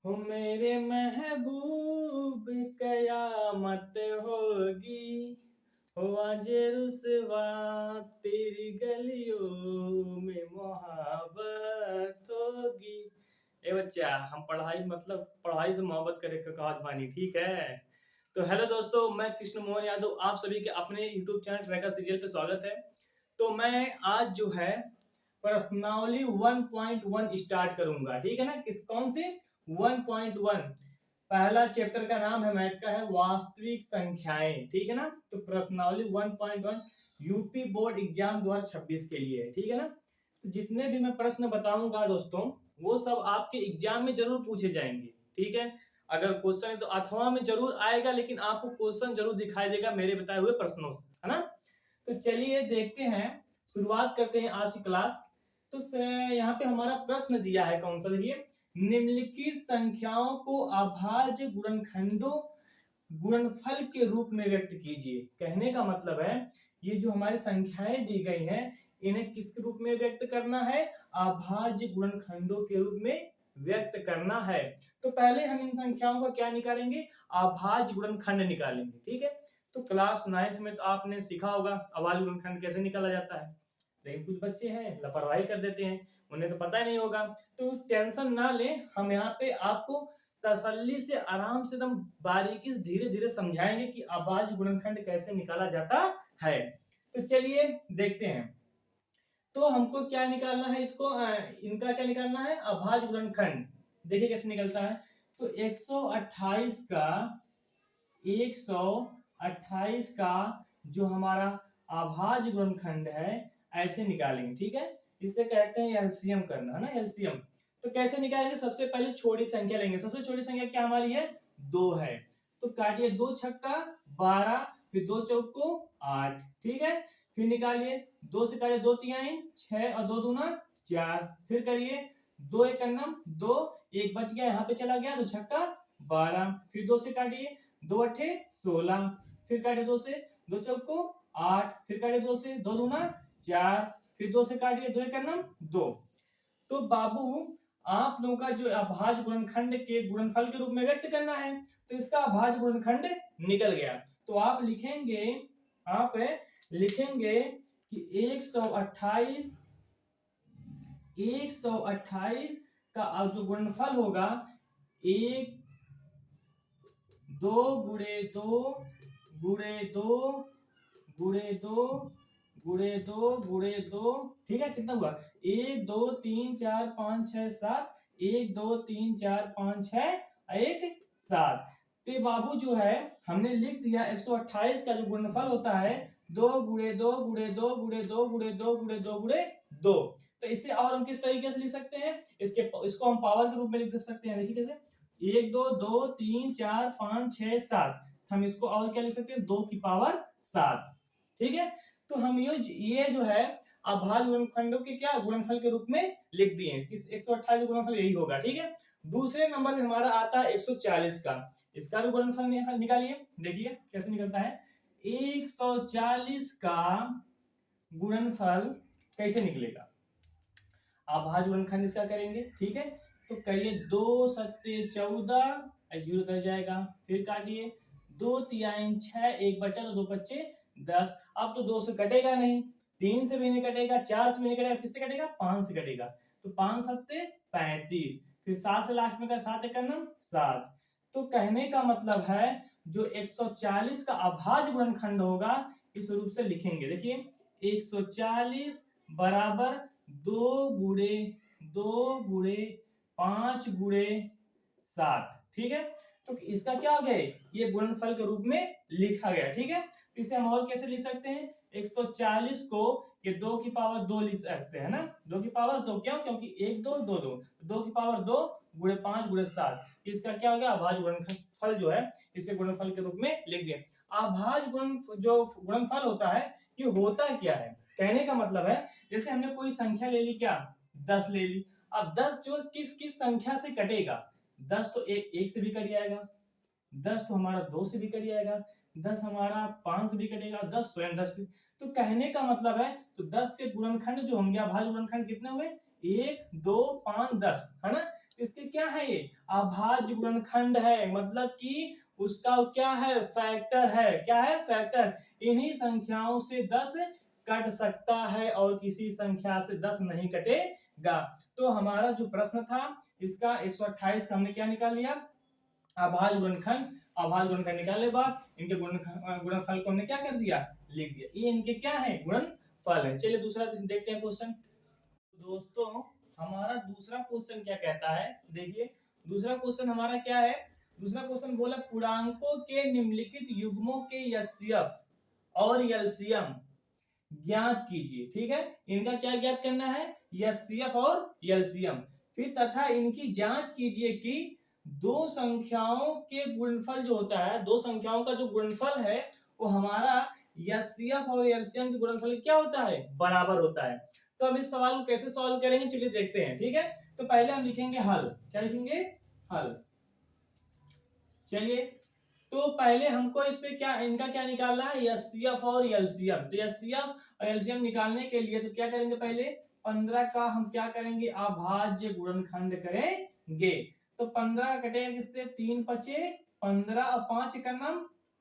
हो मेरे महबूब कयामत होगी। हो आज रुसवा तेरी गलियों में मोहब्बत होगी। ए बच्चा, हम पढ़ाई मतलब पढ़ाई से मोहब्बत करे का कहावत बानी, ठीक है। तो हेलो दोस्तों, मैं कृष्ण मोहन यादव आप सभी के अपने यूट्यूब चैनल ट्रैकर सीरियल पे स्वागत है। तो मैं आज जो है प्रश्नावली 1.1 स्टार्ट करूंगा, ठीक है ना। कौन से 1.1? पहला चैप्टर का नाम है मैथ का है वास्तविक संख्याएं, ठीक है ना। तो प्रश्नावली 1.1 यूपी बोर्ड एग्जाम 2026 के लिए है, ठीक है ना। तो जितने भी मैं प्रश्न बताऊंगा दोस्तों, वो सब आपके एग्जाम में जरूर पूछे जाएंगे, ठीक है। अगर क्वेश्चन है तो अथवा में जरूर आएगा, लेकिन आपको क्वेश्चन जरूर दिखाई देगा मेरे बताए हुए प्रश्नों से, है ना। तो चलिए देखते हैं, शुरुआत करते हैं आज की क्लास। तो यहाँ पे हमारा प्रश्न दिया है, कौन सा देखिए, निम्नलिखित संख्याओं को अभाज्य गुणनखंडों गुणनफल के रूप में व्यक्त कीजिए। कहने का मतलब है, ये जो हमारी संख्याएं दी गई हैं, इन्हें किस रूप में व्यक्त करना है? अभाज्य गुणनखंडों के रूप में व्यक्त करना है। तो पहले हम इन संख्याओं को क्या निकालेंगे? अभाज्य गुणनखंड निकालेंगे, ठीक है। तो क्लास 9th में तो आपने सीखा होगा अभाज्य गुणनखंड कैसे निकाला जाता है, लेकिन कुछ बच्चे हैं लापरवाही कर देते हैं, उन्हें तो पता ही नहीं होगा। तो टेंशन ना लें, हम यहाँ पे आपको तसल्ली से आराम से एकदम बारीकी से धीरे धीरे समझाएंगे कि अभाज्य गुणनखंड कैसे निकाला जाता है। तो चलिए देखते हैं। तो हमको क्या निकालना है, इसको इनका क्या निकालना है? अभाज्य गुणनखंड। देखिए कैसे निकलता है। तो 128 का 128 का जो हमारा अभाज्य गुणनखंड है, ऐसे निकालेंगे, ठीक है। इसे कहते हैं एलसीएम करना, है ना, एलसीएम। तो कैसे निकालेंगे? सबसे पहले छोटी संख्या लेंगे। सबसे छोटी संख्या क्या हमारी है? 2 है। तो काटिए, 2 छक्का 12, फिर 2 चौको 8, ठीक है। फिर निकालिए, 2 से काटिए 2 तिहाई 6 और 2 दूना 4। फिर करिए, 2 एक नम 2, एक बच गया यहाँ पे चला गया, 2 छक्का 12। फिर 2 से काटिए, 2 अट्ठे 16, फिर काटे 2 से, 2 चौको 8, फिर काटे 2 से, 2 दूना 4, फिर 2 से काटिए, 2 एक नम 2। तो बाबू, आप लोगों का जो अभाज्य गुणनखंड के गुणनफल के रूप में व्यक्त करना है, तो इसका अभाज्य गुणनखंड निकल गया। तो आप लिखेंगे कि 128 का जो गुणनफल होगा, 1 2 गुणे 2 गुणे 2 गुणे 2 गुणे 2 गुणे 2, ठीक है। कितना हुआ? 1 2 3 4 5 6 7, 1 2 3 4 5 6 1 7। तो बाबू जो है हमने लिख दिया 128 का जो गुणनफल होता है 2 गुणे 2 गुणे 2 गुणे 2 गुणे 2 गुणे 2 गुणे 2। तो इसे और हम किस तरीके से लिख सकते हैं? इसको हम पावर के रूप में लिख सकते हैं। देखिए कैसे, 1 2 2 3 4 5 6 7, हम इसको और क्या लिख सकते हैं? 2 की पावर 7, ठीक है। तो हम ये जो है अभाज्य गुणनखंडों के क्या गुणनफल के रूप में लिख दिए। किस 128 गुणनफल यही होगा, ठीक है। दूसरे नंबर में हमारा आता है 140 का। इसका भी गुणनफल निकालिए, देखिए कैसे निकलता है। 140 का गुणनफल कैसे निकलेगा? अभाज्य गुणनखंड इसका करेंगे, ठीक है। तो करिए, 2 सत्ते 14, जीरो उतर जाएगा। फिर काटिए, 2 तिहाई 6, एक बचा तो 2 बच्चे 10। अब तो 2 से कटेगा नहीं, 3 से भी नहीं कटेगा, 4 से भी नहीं कटेगा, किससे कटेगा? 5 से कटेगा। तो 5 सत्ते 35, फिर 7 से लास्ट में का 7 एक 7। तो कहने का मतलब है, जो 140 का अभाज्य गुणनखंड होगा, इस रूप से लिखेंगे। देखिए, 140 बराबर 2 गुणे 2 गुणे 5 गुणे 7, ठीक है। तो इसका क्या हो गया? ये गुणनफल के रूप में लिखा गया, ठीक है। इसे हम और कैसे लिख सकते हैं? 140 को ये 2 की पावर 2 लिख सकते हैं ना, 2 की पावर 2। क्यों? क्योंकि 1 2 2 2, 2 की पावर 2 गुणे 5 गुणे 7। इसका क्या हो गया? अभाज्य गुणनफल जो है, इसके गुणनफल के रूप में लिख दिए। अभाज्य जो गुणनफल होता है, ये होता क्या है? कहने का मतलब है, जैसे हमने कोई संख्या ले ली, क्या 10 ले ली। अब 10 जो किस किस संख्या से कटेगा? 10 तो एक से भी कट जाएगा, 10 तो हमारा 2 से भी कट जाएगा, 10 हमारा 5 से भी कटेगा, 10 स्वयं 10 से। तो कहने का मतलब है, तो 10 के गुणनखंड जो होंगे, अभाज्य गुणनखंड कितने हुए? 1 2 5 10, है ना। किसके क्या है, ये अभाज्य गुणनखंड है, मतलब कि उसका क्या है, फैक्टर है, क्या है, फैक्टर। इन्हीं संख्याओं से 10 कट सकता है और किसी संख्या से 10 नहीं कटेगा। तो हमारा जो प्रश्न था इसका 128 का हमने क्या निकाल लिया, अभाज्य गुणनखंड। अभाज्य गुणनखंड निकालने के बाद इनके गुणनफल को हमने क्या कर दिया, लिख दिया। ये इनके क्या है, गुणनफल है। चलिए दूसरा देखते हैं क्वेश्चन। दोस्तों हमारा दूसरा क्वेश्चन क्या कहता है, देखिए दूसरा क्वेश्चन हमारा क्या है। दूसरा क्वेश्चन बोला पूर्णांकों के निम्नलिखित युग्मों के एचसीएफ और एलसीएम ज्ञात कीजिए। ठीक है, इनका क्या ज्ञात करना है, एचसीएफ और एलसीएम। फिर तथा इनकी जांच कीजिए कि दो संख्याओं के गुणनफल जो होता है, दो संख्याओं का जो गुणनफल है वो हमारा एचसीएफ और एलसीएम के गुणनफल क्या होता है, बराबर होता है। तो अब इस सवाल को कैसे सॉल्व करेंगे, चलिए देखते हैं। ठीक है, तो पहले हम लिखेंगे हल। क्या लिखेंगे, हल। चलिए, तो पहले हमको इस पे क्या, इनका क्या निकालना है, एचसीएफ और एलसीएम। तो एचसीएफ और एलसीएम निकालने के लिए तो क्या करेंगे, पहले 15 का हम क्या करेंगे, अभाज्य गुणनखंड करेंगे। तो 15 कटेगा किससे, 3 पचे 15 और 5 का नाम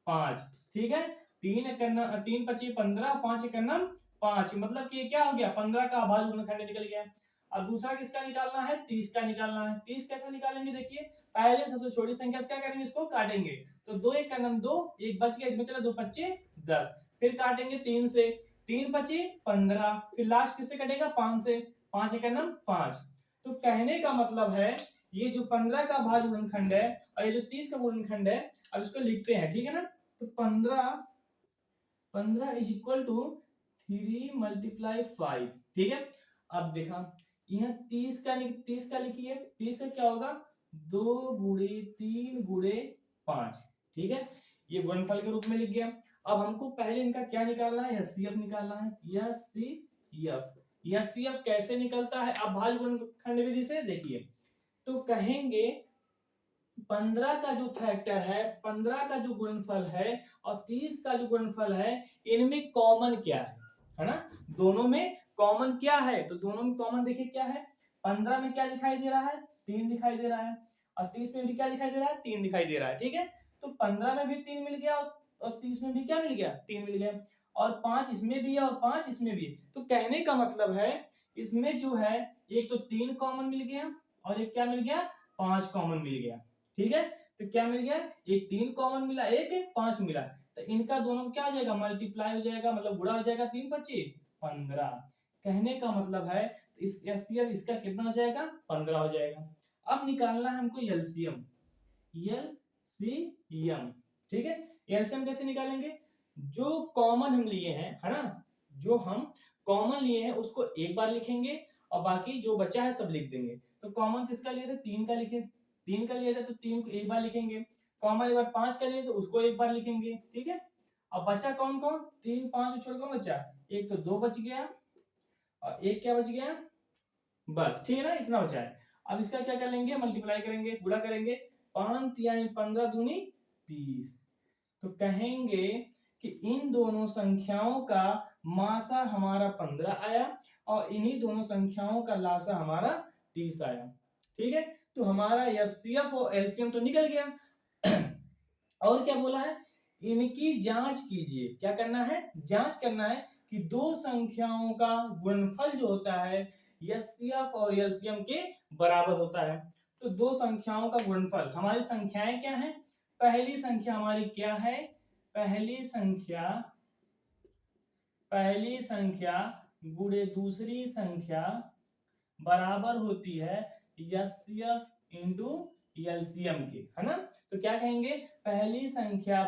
5। ठीक है, 3 पचे 15, 5 का नाम 5, मतलब कि ये क्या हो गया, 15 का अभाज्य गुणनखंड निकल गया। अब दूसरा किसका निकालना है, 30 का निकालना है। 30 कैसे निकालेंगे, देखिए पहले सबसे छोटी संख्या से क्या करेंगे, इसको काटेंगे। तो 2 1 का नाम 2, एक बच गया, इसमें चला 2 पच्चे 10। फिर काटेंगे 3 से, 3 पचे 15, फिर लास्ट किससे कटेगा, 5 से, 5 का नाम 5। तो कहने का मतलब है ये जो 15 का अभाज्य गुणनखंड है और ये जो 30 का गुणनखंड है, अब इसको लिखते हैं। ठीक है ना, तो 15 इज इक्वल टू 3 मल्टीप्लाई 5। ठीक है, अब देखा यहाँ 30 का लिखिए, 30 का क्या होगा, 2 गुणे 3 गुणे 5। ठीक है, ये गुणनफल के रूप में लिख गया। अब हमको पहले इनका क्या निकालना है, एचसीएफ निकालना है। एचसीएफ कैसे निकलता है, अभाज्य गुणनखंड विधि से। देखिए तो कहेंगे 15 का जो फैक्टर है, 15 का जो गुणनफल है और 30 का जो गुणनफल है, इनमें कॉमन क्या है ना, दोनों में कॉमन क्या है। तो दोनों में कॉमन देखिए क्या है, 15 में क्या दिखाई दे रहा है, 3 दिखाई दे रहा है, और 30 में भी क्या दिखाई दे रहा है, 3 दिखाई दे रहा है। ठीक है, तो 15 में भी 3 मिल गया और 30 में भी क्या मिल गया, 3 मिल गया, और 5 इसमें भी है और 5 इसमें भी। तो कहने का मतलब है इसमें जो है एक तो 3 कॉमन मिल गया और एक क्या मिल गया, 5 कॉमन मिल गया। ठीक है, तो क्या मिल गया, एक 3 कॉमन मिला, एक 5 मिला। तो इनका दोनों क्या हो जाएगा, मल्टीप्लाई हो जाएगा, मतलब गुणा हो जाएगा, 3 पच्चे 15। कहने का मतलब है इस एचसीएफ इसका कितना हो जाएगा, 15 हो जाएगा। अब निकालना है हमको एलसीएम। एलसीएम, ठीक है, एलसीएम कैसे निकालेंगे, जो कॉमन हम लिए हैं, है ना, जो हम कॉमन लिए हैं उसको एक बार लिखेंगे और बाकी जो बचा है सब लिख देंगे। तो कॉमन किसका लिए थे, 3 का लिखे, 3 का लिया जाए तो 3 को एक बार लिखेंगे। कॉमन एक बार 5 का लिए तो उसको एक बार लिखेंगे। ठीक है, अब बचा कौन कौन, 3 5 छोड़ कौन बचा, एक तो 2 बच गया और एक क्या बच गया, बस। ठीक है ना, इतना बचा है। अब इसका क्या कर लेंगे, मल्टीप्लाई करेंगे, गुणा करेंगे, 5 तिहाई 15 दूनी 30। तो कहेंगे कि इन दोनों संख्याओं का मासा हमारा 15 आया और इन्हीं दोनों संख्याओं का लासा हमारा 30 आया। ठीक है, तो हमारा एचसीएफ और एलसीएम तो निकल गया। और क्या बोला है, इनकी जांच कीजिए। क्या करना है, जांच करना है कि दो संख्याओं का गुणनफल जो होता है एचसीएफ और एलसीएम के बराबर होता है। तो दो संख्याओं का गुणनफल, हमारी संख्याएं क्या है, पहली संख्या हमारी क्या है, पहली संख्या गुणे दूसरी संख्या बराबर होती है एचसीएफ इंटू एलसीएम के, है ना। तो क्या कहेंगे, पहली संख्या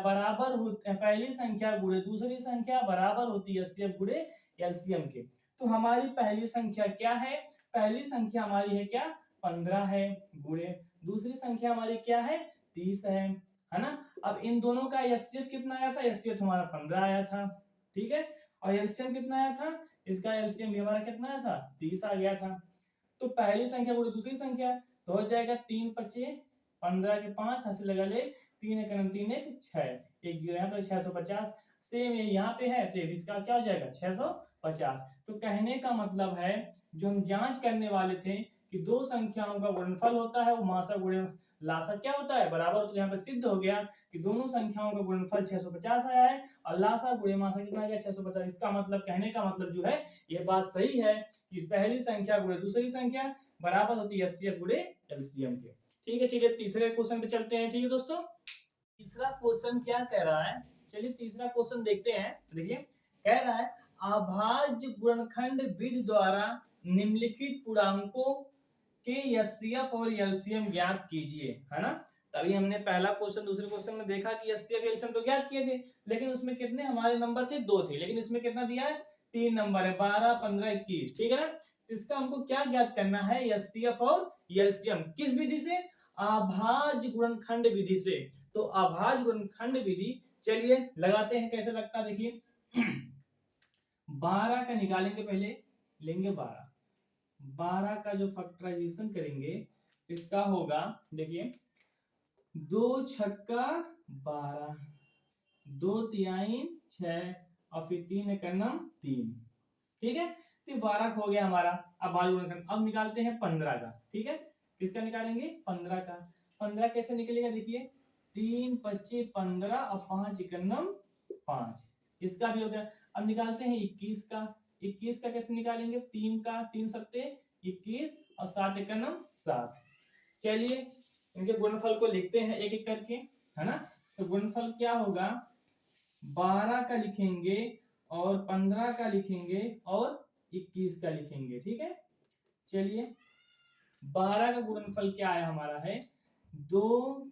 गुणे दूसरी संख्या बराबर होती है एचसीएफ गुणे एलसीएम के। तो हमारी पहली संख्या क्या है, पहली संख्या हमारी है क्या, 15 है, गुणे दूसरी संख्या हमारी क्या है, 30 है ना। अब इन दोनों का एचसीएफ कितना आया था, एचसीएफ हमारा 15 आया था। ठीक है, और एलसीएम कितना आया था, इसका एलसीएम हमारा कितना आया था, 30 आ गया था। तो पहली संख्या गुणे दूसरी संख्या तो हो जाएगा 3 पचे 15 के 5 हाथ से लगा ले, 3 एक 3 एक 6, एक जीरो यहाँ पर 650। सेम ये यहाँ पे है तो इसका क्या हो जाएगा 650। तो कहने का मतलब है जो हम जांच करने वाले थे कि दो संख्याओं का गुणनफल होता है वो मासा गुणे लासा क्या होता है बराबर। तो यहाँ पे सिद्ध हो गया कि दोनों संख्याओं का गुणनफल 650 आया है और लासा गुणे मासा कितना आ गया 650। इसका मतलब कहने का मतलब जो है ये बात सही है कि पहली संख्या गुणे दूसरी संख्या बराबर होती है एचसीएफ गुणे एलसीएम के। ठीक है, चलिए तीसरे क्वेश्चन पे चलते हैं। ठीक है दोस्तों, तीसरा क्वेश्चन क्या कह रहा है, चलिए तीसरा क्वेश्चन देखते हैं। देखिए कह रहा है अभाज्य गुणनखंड विधि द्वारा निम्नलिखित पूर्णांकों के एचसीएफ और एलसीएम ज्ञात कीजिए, है ना। तभी हमने पहला क्वेश्चन दूसरे क्वेश्चन में देखा कि एचसीएफ एलसीएम तो ज्ञात किए थे, लेकिन उसमें कितने हमारे नंबर थे, 2 थे, लेकिन इसमें कितना दिया है, 3 नंबर है, 12, 15, 21। ठीक है ना। इसका हमको क्या ज्ञात करना है, एचसीएफ और एलसीएम। किस विधि से, अभाज्य गुणनखंड विधि से। तो अभाज्य गुणनखंड विधि चलिए लगाते हैं, कैसे लगता है देखिए 12 का निकालेंगे, पहले लेंगे 12 का जो फैक्टराइजेशन करेंगे इसका होगा, देखिए 2 छक्का 12, 2 तिहाई 6 और फिर 3 एकम 3। ठीक है, तो 12 हो गया हमारा। अब निकालते हैं 15 का। ठीक है, किसका निकालेंगे, 15 का। 15 कैसे निकलेगा, देखिए 3 25 15 और 5 एकम 5, इसका भी हो गया। अब निकालते हैं 21 का। 21 का कैसे निकालेंगे, 3 का, 3 सत्ते 21 और 7 एकम 7। चलिए इनके गुणनफल को लिखते हैं एक एक करके, है ना। तो गुणनफल क्या होगा, 12 का लिखेंगे और 15 का लिखेंगे और 21 का लिखेंगे। ठीक है, चलिए 12 का गुणनफल क्या है हमारा है 2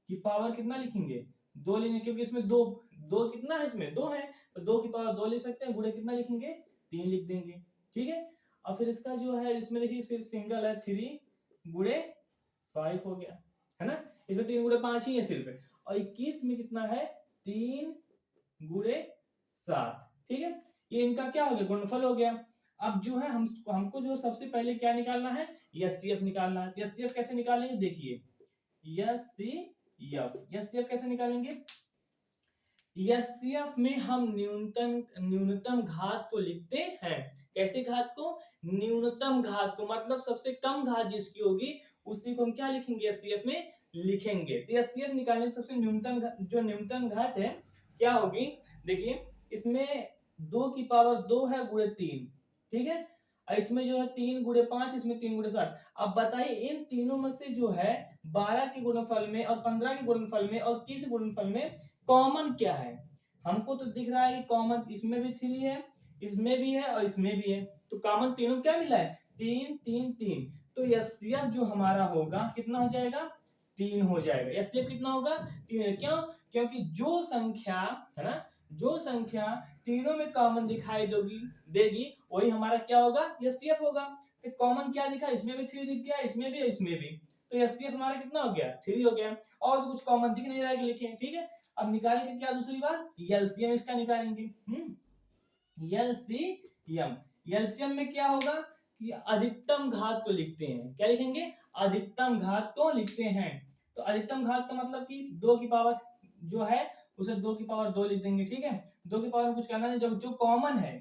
की पावर कितना लिखेंगे, 2 लेंगे, क्योंकि इसमें दो दो कितना है, इसमें 2 है, तो 2 की पावर 2 ले सकते हैं, गुणे कितना लिखेंगे, 3 लिख देंगे। ठीक है, और फिर इसका जो है इसमें देखिए सिर्फ सिंगल है, 3 गुणे 5 हो गया, है ना। इसमें 3 गुणे 5 ही है सिर्फ, और 21 में कितना है, 3 गुणे 7। ठीक है, ये इनका क्या हो गया, गुणनफल हो गया। अब जो है हमको जो सबसे पहले क्या निकालना है, एचसीएफ निकालना है। एचसीएफ कैसे निकालेंगे, देखिए एचसीएफ कैसे निकालेंगे, एचसीएफ में हम न्यूनतम घात को लिखते हैं। कैसे घात को, न्यूनतम घात को, मतलब सबसे कम घात जिसकी होगी उसी को हम क्या लिखेंगे, एचसीएफ में लिखेंगे। तो एचसीएफ निकालने की सबसे न्यूनतम घात है क्या होगी, देखिए इसमें 2 की पावर 2 है गुणे 3। ठीक है, इसमें जो है 3 गुणे 5, इसमें 3 गुणे 7। अब बताइए इन तीनों में से जो है 12 के गुणनफल में और 15 के गुणनफल में और 21 के गुणनफल में कॉमन क्या है। हमको तो दिख रहा है कि कॉमन इसमें भी 3 है, इसमें भी है और इसमें भी है, तो कॉमन तीनों क्या मिला है, 3 3 3। तो एचसीएफ जो हमारा होगा कितना हो जाएगा, 3 हो जाएगा। एचसीएफ कितना होगा, 3। क्यों, क्योंकि जो संख्या है ना, जो संख्या तीनों में कॉमन दिखाई देगी वही हमारा क्या होगा, एचसीएफ होगा। तो कॉमन क्या दिखा, इसमें भी 3 दिख गया, इसमें भी इसमें भी, तो एचसीएफ हमारा कितना हो गया, 3 हो गया। और तो कुछ कॉमन दिख नहीं रहा है कि लिखें। ठीक है, अब निकालेंगे क्या, दूसरी बात एलसीएम इसका निकालेंगे। एलसीएम में क्या होगा कि अधिकतम घात को लिखते हैं। क्या लिखेंगे, अधिकतम घात को लिखते हैं। तो अधिकतम घात का मतलब कि 2 की पावर जो है उसे 2 की पावर 2 लिख देंगे। ठीक है, 2 की पावर में कुछ करना नहीं, जब जो कॉमन है,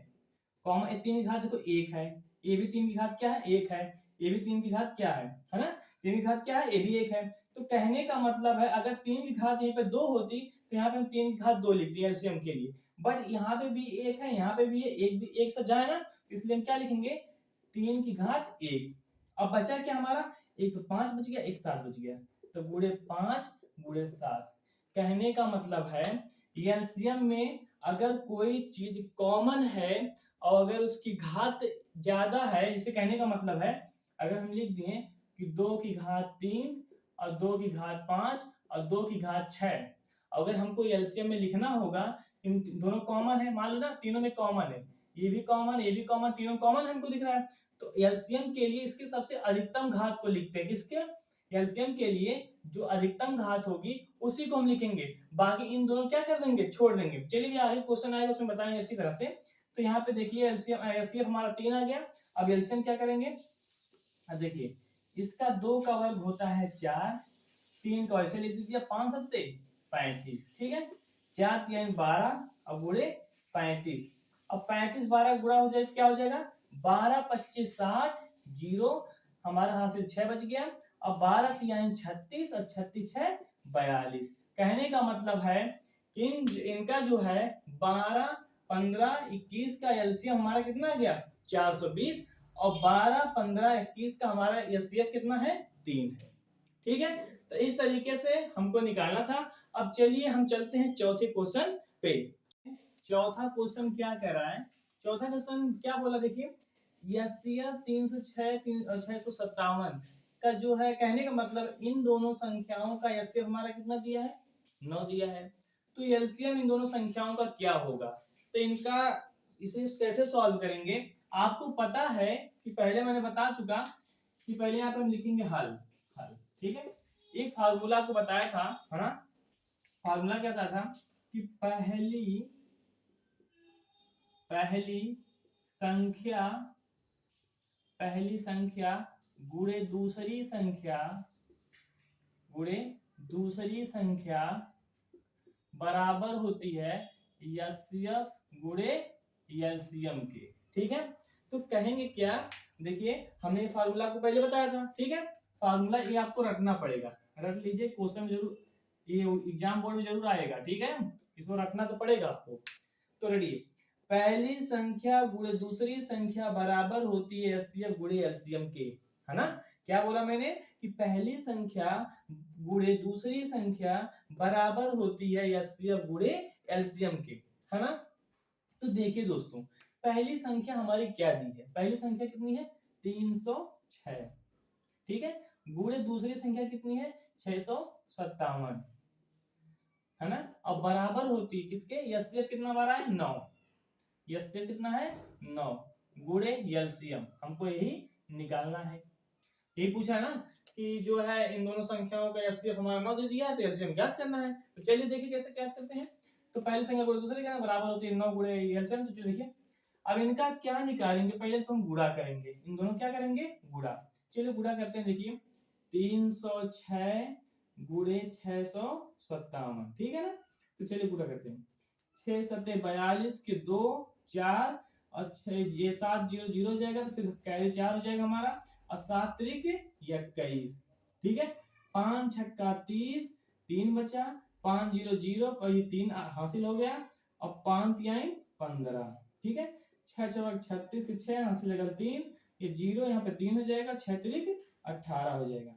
कॉमन 3 की घात देखो 1 है, ये भी 3 की घात क्या है, 1 है, ये भी 3 की घात क्या है ना, 3 की घात क्या है, ये भी 1 है। तो कहने का मतलब है अगर 3 की घात यहीं पे 2 होती तो यहाँ पे हम 3 की घात 2 लिखते हैं एलसीएम के लिए, बट यहाँ पे भी 1 है, यहाँ पे भी एक भी एक साथ जाए ना, इसलिए हम क्या लिखेंगे, 3 की घात 1। अब बचा क्या हमारा, एक तो 5 बच गया, एक 7 बच गया, तो गुणे 5 गुणे 7। कहने का मतलब है एलसीएम में अगर कोई चीज कॉमन है और अगर उसकी घात ज्यादा है, इसे कहने का मतलब है अगर हम लिख दिए कि 2 की घात 3 और 2 की घात 5 और 2 की घात 6, अगर हमको एलसीएम में लिखना होगा, इन दोनों कॉमन है, मान लो ना तीनों में कॉमन है, ये भी कॉमन, ये भी कॉमन, तीनों कॉमन हमको दिख रहा है, तो एलसीएम के लिए इसके सबसे अधिकतम घात को लिखते हैं। किसके, एलसीएम के लिए जो अधिकतम घात होगी उसी को हम लिखेंगे, बाकी इन दोनों क्या कर देंगे, छोड़ देंगे। चलिए आगे क्वेश्चन आएगा उसमें बताएंगे अच्छी तरह से। तो यहाँ पे देखिए एलसीएम हमारा 3 आ गया। अब एलसीएम क्या करेंगे, अब देखिए इसका 2 का वर्ग होता है 4, 3 का ऐसे लिख दीजिए 5 सत्ते 35। ठीक है, 4 3 12 और गुणे 35। अब 35 12 गुणा हो जाए क्या हो जाएगा, 12 25 60 0 हमारा हासिल 6 बच गया। अब 12 तिहाई 36 और 36 है 42। कहने का मतलब है इनका जो है 12, 15, 21 का एलसीएम हमारा कितना आ गया 420 और 12, 15, 21 का हमारा एचसीएफ कितना है 3 है। ठीक है, तो इस तरीके से हमको निकालना था। अब चलिए हम चलते हैं चौथे क्वेश्चन पे। चौथा क्वेश्चन क्या कह रहा है, चौथा क्वेश्चन क्या बोला देखिए, एचसीएफ 306 657 का जो है, कहने का मतलब इन दोनों संख्याओं का एचसीएफ हमारा कितना दिया है 9 दिया है। तो एलसीएम इन दोनों संख्याओं का क्या होगा, तो इनका इसे कैसे सॉल्व करेंगे। आपको पता है कि पहले मैंने बता चुका कि पहले यहाँ पे हम लिखेंगे हल। हल ठीक है, एक फार्मूला आपको बताया था, है ना। फार्मूला क्या था कि पहली संख्या गुणे दूसरी संख्या बराबर होती है एचसीएफ गुणे एलसीएम के। ठीक है, तो कहेंगे क्या, देखिए हमने फार्मूला को पहले बताया था। ठीक है, फार्मूला ये आपको रटना पड़ेगा, रट लीजिए, क्वेश्चन जरूर ये एग्जाम बोर्ड में जरूर आएगा। ठीक है, इसको रखना तो पड़ेगा आपको। तो रेडी, पहली संख्या गुणे दूसरी संख्या बराबर होती है एचसीएफ गुणे एलसीएम के, है ना। क्या बोला मैंने कि पहली संख्या गुणे दूसरी संख्या बराबर होती है एचसीएफ गुणे एलसीएम के, है ना। तो देखिए दोस्तों, पहली संख्या हमारी क्या दी है, पहली संख्या कितनी है 306। ठीक है, गुणे दूसरी संख्या कितनी है 657, है ना। अब बराबर होती है किसके, एचसीएफ कितना बार है 9, एचसीएफ कितना है 9 गुणे एलसीएम, हमको यही निकालना है। यही पूछा है ना कि जो है इन दोनों संख्याओं का एचसीएफ हमारा 9 दे दिया है, तो एलसीएम ज्ञात करना है। तो चलिए देखिए कैसे ज्ञात करते हैं। तो पहली संख्या गुणे दूसरी का बराबर होती है 9 गुणे एलसीएम। तो चलिए देखिए, अब इनका क्या निकालेंगे, पहले तो हम गुणा करेंगे, इन दोनों क्या करेंगे गुणा। चलिए गुणा करते हैं, देखिए 306 गुणे 657, ठीक है ना। तो चलिए गुणा करते हैं, 6 सत्ते 42 के 2 4 और 6 ये 7 0 0 हो जाएगा, तो फिर कैरी 4 हो जाएगा हमारा, और 7 त्रिक 21। ठीक है, 5 छक्का 30, 3 बचा, 5 0 0 और ये 3 हासिल हो गया, और 5 तिहाई 15। ठीक है, 6 चौक 36 के 6 हासिल लगा 3, ये 0 यहाँ पे 3 हो जाएगा, 6 त्रिक 18 हो जाएगा।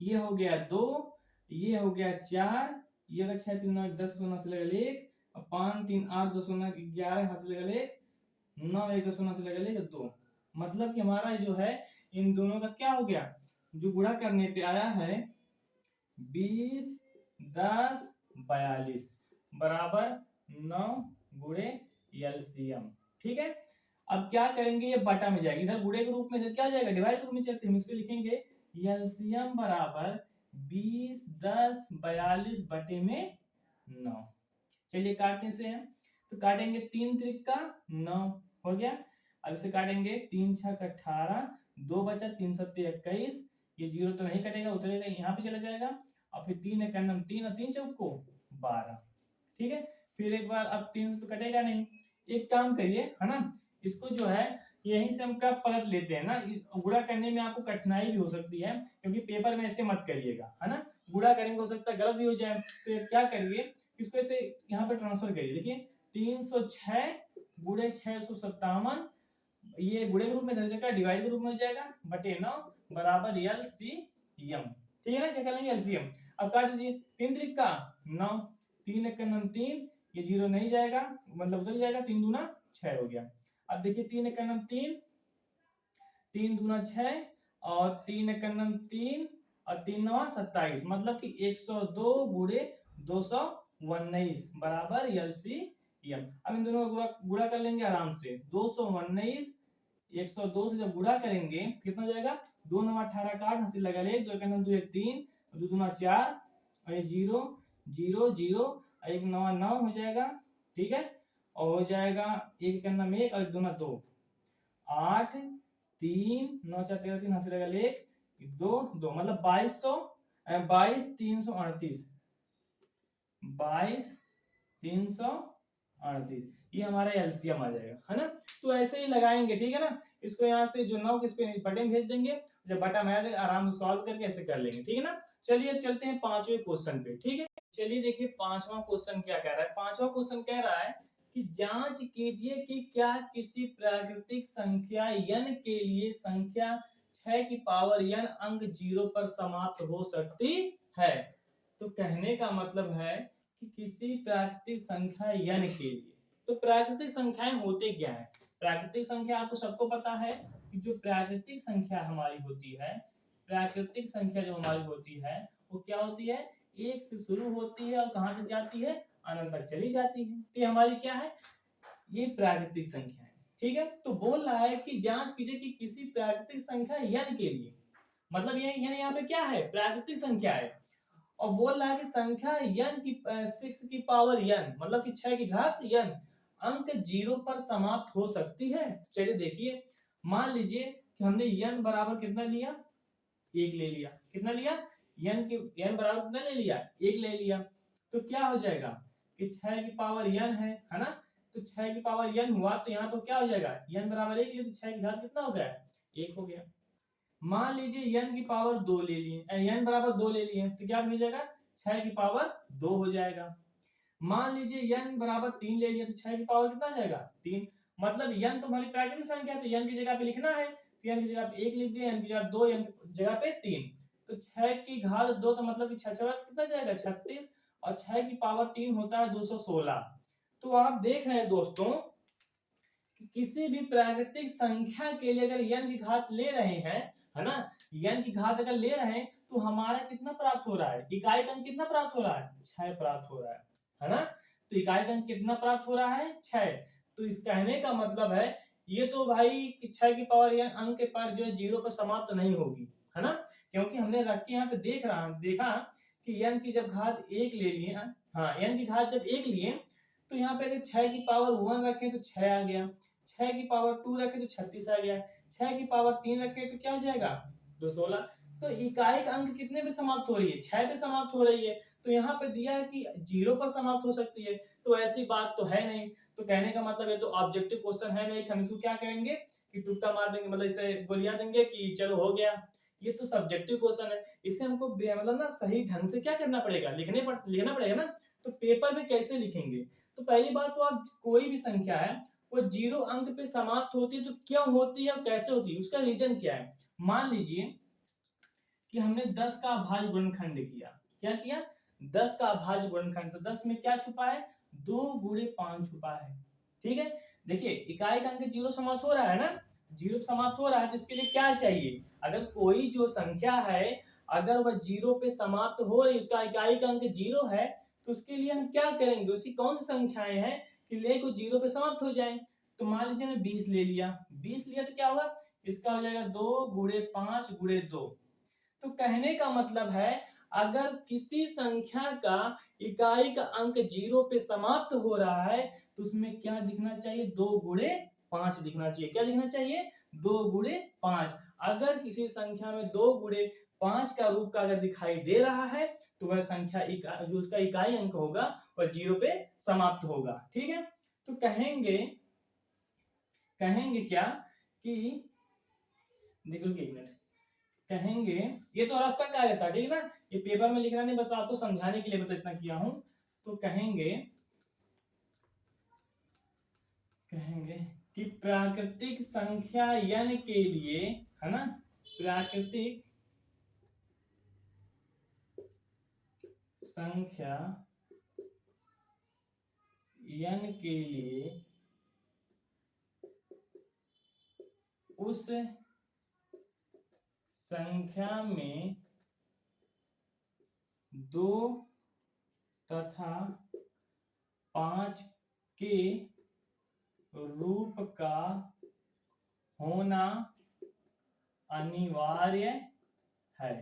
ये हो गया 2, ये हो गया 4, ये अगर 6 3 9 10 सोना से लगा 1, और 5 3 8 2 सोना 11 हासिल लगा 1, 9 1 सोना से लगा 1 2। मतलब कि हमारा जो है इन दोनों का क्या हो गया, जो गुणा करने पे आया है 20 10 42 बराबर 9 गुणे एलसीएम। ठीक है, अब क्या करेंगे, ये बटा में जाएगी, इधर गुणे के रूप में, इधर क्या हो जाएगा डिवाइड के रूप में, चलते हैं इसको लिखेंगे एलसीएम बराबर 20 10 42 बटे में 9। चलिए काटने से है, तो काटेंगे 3 त्रिक का 9 हो गया। अब इसे काटेंगे 3 छक 18, 2 बचा, 3 सत्ते 21, ये 0 तो नहीं कटेगा, उतरेगा यहाँ पे चला जाएगा, और फिर 3 एक 3 और 3 चौक को 12। ठीक है, फिर एक बार, अब 3 से तो कटेगा नहीं, एक काम करिए, है ना, इसको जो है यहीं से हम कब पलट लेते हैं ना, गुणा करने में आपको कठिनाई भी हो सकती है, क्योंकि पेपर में ऐसे मत करिएगा, है ना, गुणा करेंगे हो सकता है गलत भी हो जाए। तो क्या करिए, इसको ऐसे यहाँ पे ट्रांसफर करिए, देखिए 306 गुणे 657, ये गुणे के रूप में धर जाएगा, डिवाइड के रूप में हो जाएगा, बटे 9 बराबर एलसीएम। ठीक है ना, क्या करेंगे एलसीएम। अब काट दीजिए, 3 त्रिक का 9, 3 एक 3, ये 0 नहीं जाएगा, मतलब उधर जाएगा, 3 दूना 6 हो गया। अब देखिए 3 एक 3, 3 दूना 6, और 3 एक 3, और 3 9 27, मतलब कि 102 गुणे 219 बराबर एलसीएम। अब इन दोनों का गुणा कर लेंगे आराम से, 219 102 से जब गुणा करेंगे कितना हो जाएगा, 2 9 18 का 8 हासिल लगा ले, 2 एक 2 1 3, 2 दूना 4, और ये 0 0 0, 1 9 9 हो जाएगा। ठीक है, और हो जाएगा 1 1 और 1 दूना 2, 8 3 9 4 13 3 हासिल लगा ले, 2 2, मतलब 22 338, 22 338, ये हमारा एलसीएम आ जाएगा, है ना। तो ऐसे ही लगाएंगे, ठीक है ना, इसको यहाँ से जो 9 इस पे बटे में भेज देंगे, जब बटा में आएगा आराम से सॉल्व करके ऐसे कर लेंगे, ठीक है ना। चलिए अब चलते हैं पांचवें क्वेश्चन पे, ठीक है। चलिए देखिए पांचवा क्वेश्चन क्या कह रहा है। पांचवा क्वेश्चन कह रहा है कि जांच कीजिए कि क्या किसी प्राकृतिक संख्या n के लिए संख्या 6 की पावर n अंक 0 पर समाप्त हो सकती है। तो कहने का मतलब है कि किसी प्राकृतिक संख्या n के लिए, तो प्राकृतिक संख्याएं होते क्या है। प्राकृतिक संख्या आपको सबको पता है कि जो प्राकृतिक संख्या हमारी होती है, प्राकृतिक संख्या जो हमारी होती है वो क्या होती है, एक से शुरू होती है और कहां तक जाती है, अनंत तक चली जाती है। तो ये हमारी क्या है, ये प्राकृतिक संख्या है, ठीक है। तो बोल रहा है कि जांच कीजिए कि किसी प्राकृतिक संख्या n के लिए, मतलब ये n यहाँ पे क्या है, प्राकृतिक संख्या है, और बोल रहा है कि संख्या n की 6 की पावर n मतलब कि 6 की घात n अंक 0 पर समाप्त हो सकती है। चलिए देखिए, मान लीजिए कि हमने n बराबर कितना लिया, 1 ले लिया। कितना लिया, n बराबर कितना ले लिया, 1 ले लिया। तो क्या हो जाएगा कि 6 की पावर n है ना। तो 6 की पावर n हुआ तो यहाँ तो क्या हो जाएगा, n बराबर 1 ले तो 6 की घात कितना हो गया, 1 हो गया। मान लीजिए n की पावर 2 ले लिए, n बराबर 2 ले लिए तो क्या हो जाएगा, 6 की पावर 2 हो जाएगा। मान लीजिए n बराबर 3 ले लिया तो 6 की पावर कितना आ जाएगा, 3। मतलब n तो हमारी प्राकृतिक संख्या है, तो n की जगह पे लिखना है, तो n की जगह पे 1 लिख दिया, n की जगह 2, n की जगह पे 3। तो 6 की घात 2 तो मतलब कि 6 कितना जाएगा, 36, और 6 की पावर 3 होता है 216। तो आप देख रहे हैं दोस्तों कि किसी भी प्राकृतिक संख्या के लिए अगर n की घात ले रहे हैं, है ना, n की घात अगर ले रहे हैं तो हमारा कितना प्राप्त हो रहा है, इकाई अंक कितना प्राप्त हो रहा है, 6 प्राप्त हो रहा है ना। तो इकाई अंक कितना प्राप्त हो रहा है, 6। तो इस कहने का मतलब है ये तो भाई 6 की पावर n अंक के पर जो है 0 पर समाप्त नहीं होगी, है ना, क्योंकि हमने रख के यहाँ पे देखा कि n की जब घात 1 ले लिए, हाँ n की घात जब 1 लिए तो यहाँ पे अगर 6 की पावर 1 रखें तो 6 आ गया, 6 की पावर 2 रखें तो 36 आ गया, 6 की पावर 3 रखें तो क्या हो जाएगा, 216। तो इकाई का अंक कितने पे समाप्त हो रही है, 6 पे समाप्त हो रही है। तो यहाँ पे दिया है कि 0 पर समाप्त हो सकती है, तो ऐसी बात तो है नहीं। तो कहने का मतलब ये तो ऑब्जेक्टिव क्वेश्चन है नहीं, हम इसको क्या करेंगे कि तुक्का मार देंगे, मतलब इसे गोलियां देंगे कि चलो हो गया। ये तो सब्जेक्टिव क्वेश्चन है, इसे हमको मतलब ना सही ढंग से क्या करना पड़ेगा, लिखना पड़ेगा ना। तो पेपर में कैसे लिखेंगे, तो पहली बात तो आप कोई भी संख्या है वो 0 अंक पे समाप्त होती है तो क्यों होती है और कैसे होती है, उसका रीजन क्या है। मान लीजिए कि हमने 10 का अभाज्य गुणनखंड किया, क्या किया, 10 का अभाज्य गुणनखंड, तो 10 में क्या छुपा है, 2 गुणे 5 छुपा है, ठीक है। देखिए इकाई का अंक 0 समाप्त हो रहा है ना, 0 समाप्त हो रहा है, तो इसके लिए क्या चाहिए, अगर कोई जो संख्या है अगर वह 0 पे समाप्त हो रही, उसका इकाई का अंक 0 है, तो उसके लिए हम क्या करेंगे, उसकी कौन सी संख्याएं हैं कि ले को 0 पे समाप्त हो जाए। तो मान लीजिए मैं 20 ले लिया, 20 लिया तो क्या होगा, इसका हो जाएगा 2 गुणे 5 गुणे 2। तो कहने का मतलब है अगर किसी संख्या का इकाई का अंक 0 पे समाप्त हो रहा है तो उसमें क्या दिखना चाहिए, 2 गुणे 5 दिखना चाहिए। क्या दिखना चाहिए, 2 गुणे 5। अगर किसी संख्या में 2 गुणे 5 का रूप का अगर दिखाई दे रहा है तो वह संख्या जो उसका इकाई अंक होगा वह 0 पे समाप्त होगा, ठीक है। तो कहेंगे क्या कि देखो एक मिनट, कहेंगे ये तो रफ का कार्य था, ठीक है ना, ये पेपर में लिखना नहीं, बस आपको समझाने के लिए मतलब इतना किया हूं। तो कहेंगे कि प्राकृतिक संख्या n के लिए, है ना, प्राकृतिक संख्या n के लिए उस संख्या में 2 तथा 5 के रूप का होना अनिवार्य है।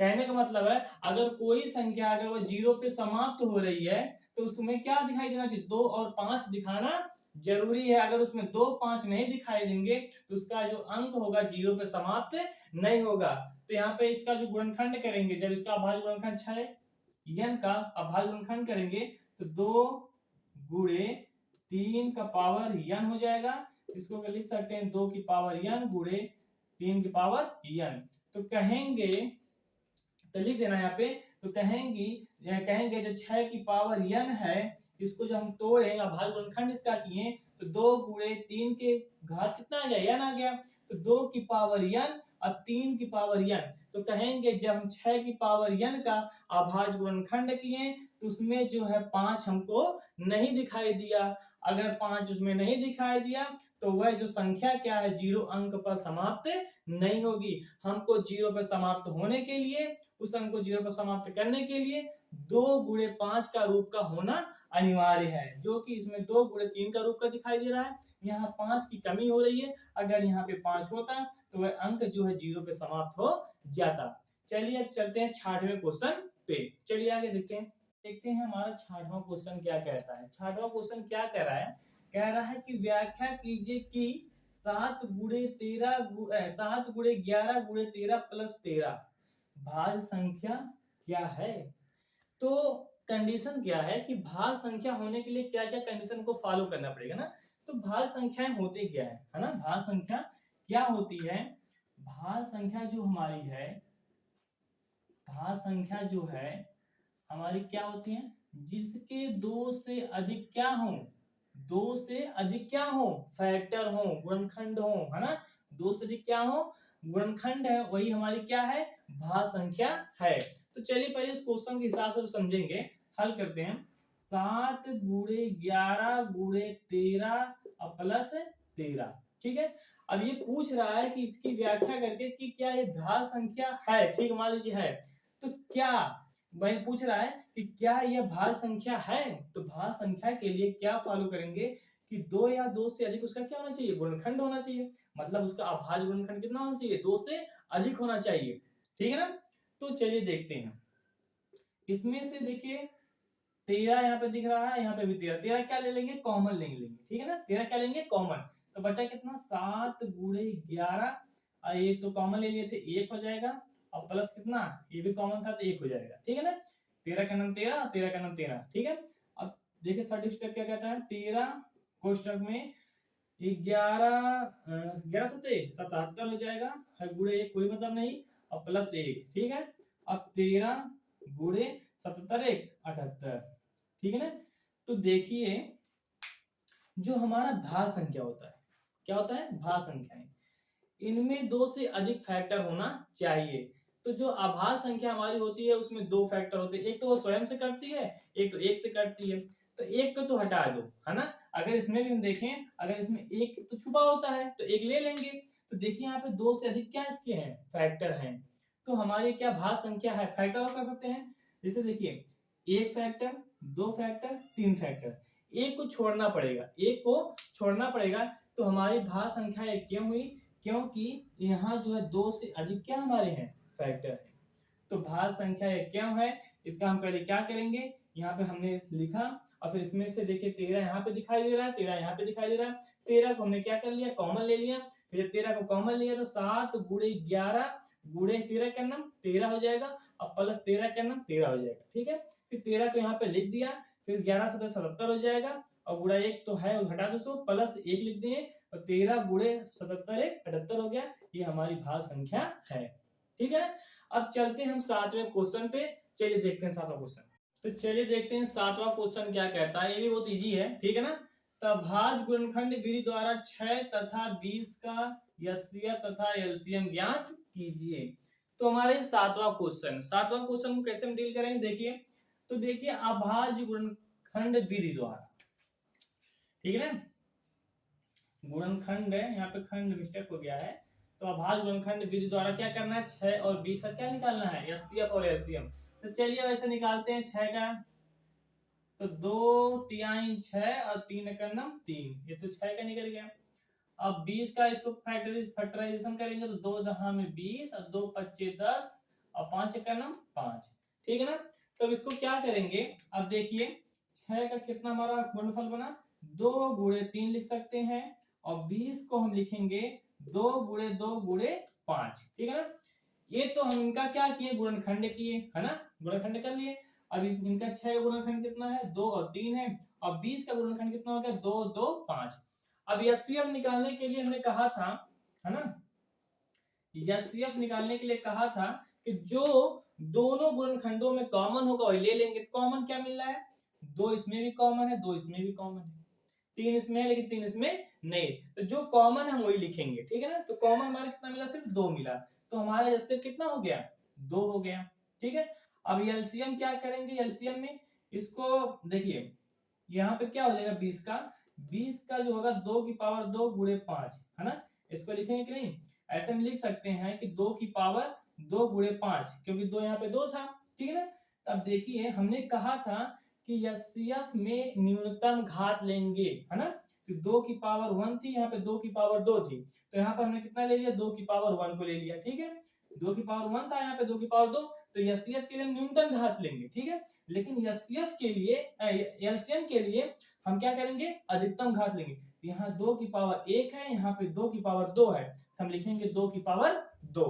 कहने का मतलब है अगर कोई संख्या अगर वो 0 पे समाप्त हो रही है तो उसमें क्या दिखाई देना चाहिए, 2 और 5 दिखाना जरूरी है। अगर उसमें 2 5 नहीं दिखाई देंगे तो उसका जो अंक होगा 0 पे समाप्त नहीं होगा। तो यहाँ पे इसका जो गुणनखंड करेंगे, जब इसका अभाज्य गुणनखंड 6 n का अभाज्य गुणनखंड करेंगे तो 2 गुणे 3 का पावर n हो जाएगा, इसको लिख सकते हैं 2 की पावर n गुणे 3 की पावर n। तो कहेंगे, तो लिख देना यहाँ पे, तो कहेंगे जो 6 की पावर n है, इसको जब हम तोड़े अभाज्य गुणनखंड इसका किए तो 2 गुणे 3 के घात कितना आ गया, n आ गया। तो 2 की पावर n और 3 की पावर n, तो कहेंगे जब हम 6 की पावर n का अभाज्य गुणनखंड किए तो उसमें जो है 5 हमको नहीं दिखाई दिया। अगर 5 उसमें नहीं दिखाई दिया तो वह जो संख्या क्या है, 0 अंक पर समाप्त नहीं होगी। हमको 0 पर समाप्त होने के लिए, उस अंक को 0 पर समाप्त करने के लिए 2 गुणे 5 का रूप का होना अनिवार्य है, जो कि इसमें 2 गुणे 3 का रूप का दिखाई दे रहा है। यहाँ 5 की कमी हो रही है, अगर यहाँ पे 5 होता तो वह अंक जो है 0 पे समाप्त हो जाता। चलिए अब चलते हैं 6वें क्वेश्चन पे। चलिए आगे देखते हैं हमारा 6वां क्वेश्चन क्या कहता है। 6वां क्वेश्चन क्या कह रहा है, कह रहा है कि व्याख्या कीजिए कि 7 गुणे 11 गुणे 13 प्लस 13 भाज्य संख्या क्या है। तो कंडीशन क्या है कि भाज्य संख्या होने के लिए क्या क्या कंडीशन को फॉलो करना पड़ेगा ना। तो भाज्य संख्याएं होती क्या है ना, भाज्य संख्या क्या होती है। भाज्य संख्या जो हमारी है, भाज्य संख्या जो है हमारी क्या होती है, जिसके 2 से अधिक क्या हो, 2 से अधिक क्या हो, फैक्टर हो, गुणनखंड हो, है ना। 2 से अधिक क्या हो, गुणनखंड है, वही हमारी क्या है, भाज्य संख्या है। तो चलिए पहले इस क्वेश्चन के हिसाब से समझेंगे, हल करते हैं। 7 गुणे 11 गुणे 13 और प्लस 13, ठीक है। अब ये पूछ रहा है कि इसकी व्याख्या करके कि क्या ये भाज्य संख्या है, ठीक मान लीजिए है, तो क्या वही पूछ रहा है कि क्या यह भाज्य संख्या है। तो भाज्य संख्या के लिए क्या फॉलो करेंगे कि 2 या 2 से अधिक उसका क्या होना चाहिए, गुणनखंड होना चाहिए। मतलब उसका अभाज्य गुणनखंड कितना होना चाहिए, 2 से अधिक होना चाहिए, ठीक है ना। तो चलिए देखते हैं, इसमें से देखिए 13 यहाँ पे दिख रहा है, यहाँ पे भी 13 क्या ले लेंगे, कॉमन ले लेंगे, ठीक है ना। 13 क्या लेंगे, कॉमन। तो बचा कितना, 7 गुणे 11, ये तो कॉमन ले लिए थे, 1 हो जाएगा, और प्लस कितना, ये भी कॉमन था तो 1 हो जाएगा, ठीक है ना। 13 का नाम 13, 13 का नाम 13, ठीक है। अब देखिए थर्ड स्टेप क्या कहता है, 13 कोष्टक में 11 सत्ते 77 हो जाएगा, गुणे 1 कोई मतलब नहीं, और प्लस 1, ठीक है। अब 13 गुणे 77 1 78, ठीक है ना। तो देखिए जो हमारा भाज्य संख्या होता है, क्या होता है, भाज्य संख्याएं, इनमें 2 से अधिक फैक्टर होना चाहिए। तो जो अभाज्य संख्या हमारी होती है उसमें 2 फैक्टर होते हैं, एक तो वो स्वयं से करती है, एक तो 1 से करती है। तो 1 को तो हटा दो, है ना। अगर इसमें भी हम देखें, अगर इसमें 1 तो छुपा होता है तो 1 ले लेंगे। तो देखिए यहाँ पे 2 से अधिक क्या इसके हैं, फैक्टर हैं। तो हमारी क्या भाज्य संख्या है, फैक्टर कर सकते हैं। जैसे देखिए 1 फैक्टर, 2 फैक्टर, 3 फैक्टर, एक को छोड़ना पड़ेगा, एक को छोड़ना पड़ेगा। तो हमारी भाज्य संख्या क्यों हुई, क्योंकि यहाँ जो है 2 से अधिक क्या हमारे हैं, फैक्टर है। तो भाज्य संख्या क्यों है, इसका हम पहले क्या करेंगे, यहाँ पे हमने लिखा, और फिर इसमें से देखिए 13 यहाँ पे दिखाई दे रहा है, 13 यहाँ पे दिखाई दे रहा है। 13 को हमने क्या कर लिया, कॉमन ले लिया। फिर 13 को कॉमन लिया तो 7 गुणे 11 गुणे 13 का नाम 13 हो जाएगा, और प्लस 13 का नाम 13 हो जाएगा, ठीक है। फिर 13 को यहाँ पे लिख दिया, फिर 11 से 77 हो जाएगा, और गुणा 1 तो है घटा दो, प्लस 1 लिख दिए, और 13 गुणे 77 1 78 हो गया। ये हमारी भाज्य संख्या है, ठीक है। अब चलते हैं हम 7वें क्वेश्चन पे, चलिए देखते हैं 7वां क्वेश्चन। तो चलिए देखते हैं 7वां क्वेश्चन क्या कहता है, ये भी बहुत इजी है, ठीक है ना। तो भाज्य गुणनखंड विधि द्वारा 6 तथा 20 का एचसीएफ तथा एलसीएम ज्ञात कीजिए। तो हमारे 7वां क्वेश्चन को कैसे हम डील करेंगे, देखिए। तो देखिए अभाज्य गुणनखंड विधि द्वारा, ठीक है ना, गुणनखंड है, यहाँ पे खंड मिस्टेक हो गया है। तो अभाज्य गुणनखंड विधि द्वारा क्या करना है, 6 और 20 का क्या निकालना है, एचसीएफ और एलसीएम। तो चलिए वैसे निकालते हैं 6 का, तो 2 तिहाई 6 और 3 का नाम 3, ये तो 6 का निकल गया। अब 20 का इसको फैक्टराइजेशन करेंगे तो 2 दहा में 20 और 2 पच्चे 10 और 5 का नाम 5, ठीक है ना। तो अब इसको क्या करेंगे, अब देखिए 6 का कितना हमारा गुणनफल बना, 2 गुणे 3 लिख सकते हैं, और 20 को हम लिखेंगे 2 गुणे 2 गुणे 5, ठीक है ना। ये तो हम इनका क्या किए, गुणनखंड किए, है ना, गुणनखंड कर लिए। अब इनका 6 का गुणनखंड कितना है, 2 और 3 है, और 20 का गुणनखंड कितना हो गया, 2 2 5। अब एचसीएफ निकालने के लिए हमने कहा था, है ना, एचसीएफ निकालने के लिए कहा था कि जो दोनों गुणनखंडों में कॉमन होगा वही ले लेंगे। कॉमन क्या मिल रहा है, 2 इसमें भी कॉमन है, 2 इसमें भी कॉमन है, 3 इसमें है लेकिन 3 इसमें नहीं, तो जो कॉमन है हम वही लिखेंगे, ठीक है ना। तो कॉमन हमारा कितना मिला, सिर्फ 2 मिला, तो हमारा एचसीएफ कितना हो गया, 2 हो गया, ठीक है। अब एलसीएम क्या करेंगे, एलसीएम में इसको देखिए, यहाँ पे क्या हो जाएगा 20 का, 20 का जो होगा 2 की पावर 2 गुणे 5, है ना, इसको लिखेंगे कि नहीं, ऐसे में लिख सकते हैं कि 2 की पावर 2 गुणे 5, क्योंकि 2 यहाँ पे 2 था, ठीक है ना। तब देखिए हमने कहा था कि एचसीएफ में न्यूनतम घात लेंगे, है ना, कि 2 की पावर 1 थी, यहाँ पे 2 की पावर 2 थी, तो यहाँ पर हमने कितना ले लिया, 2 की पावर 1 को ले लिया, ठीक है। 2 की पावर 1 था, यहाँ पे 2 की पावर 2, तो एचसीएफ के लिए न्यूनतम घात लेंगे, ठीक है। लेकिन एचसीएफ के लिए, एलसीएम के लिए हम क्या करेंगे, अधिकतम घात लेंगे। यहाँ 2 की पावर 1 है, यहाँ पे 2 की पावर 2 है, हम लिखेंगे 2 की पावर 2।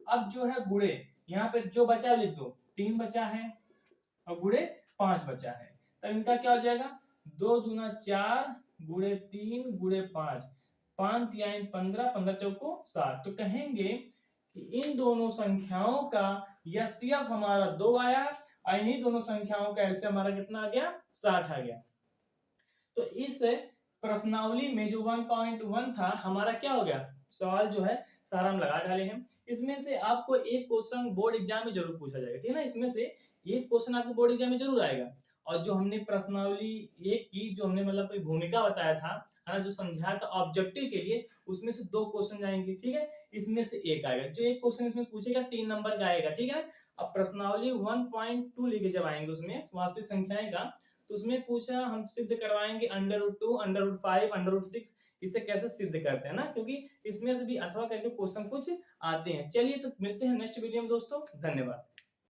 अब जो है गुणे, यहाँ पे जो बचा लिख दो, 3 बचा है और गुणे 5 बचा है, तब इनका क्या हो जाएगा, 2 दूना 4 गुणे 3 गुणे 5, 5 तिहाई 15, 15 चौको 60, तो कहेंगे कि इन दोनों संख्याओं का एचसीएफ हमारा 2 आया और इन्हीं दोनों संख्याओं का एलसीएम हमारा कितना आ गया, 60 आ गया। तो इस प्रश्नावली में जो 1.1 था हमारा क्या हो गया, सवाल जो है सारा हम लगा डाले हैं। इसमें से आपको एक क्वेश्चन बोर्ड एग्जाम में जरूर पूछा जाएगा, ठीक है ना, इसमें से एक क्वेश्चन आपको बोर्ड एग्जाम में जरूर आएगा। और जो हमने प्रश्नावली एक की, जो हमने मतलब कोई भूमिका बताया था, है ना, जो समझाया था ऑब्जेक्टिव के लिए, उसमें से 2 क्वेश्चन आएंगे, ठीक है, इसमें से एक आएगा, जो एक क्वेश्चन इसमें पूछेगा 3 नंबर का आएगा, ठीक है। अब प्रश्नावली 1.2 लेके जब आएंगे उसमें वास्तविक संख्याएं का, तो उसमें पूछा हम सिद्ध करवाएंगे √2, √5, √6, इसे कैसे सिद्ध करते हैं ना, क्योंकि इसमें से भी अथवा करके क्वेश्चन कुछ आते हैं। चलिए तो मिलते हैं नेक्स्ट वीडियो में दोस्तों, धन्यवाद।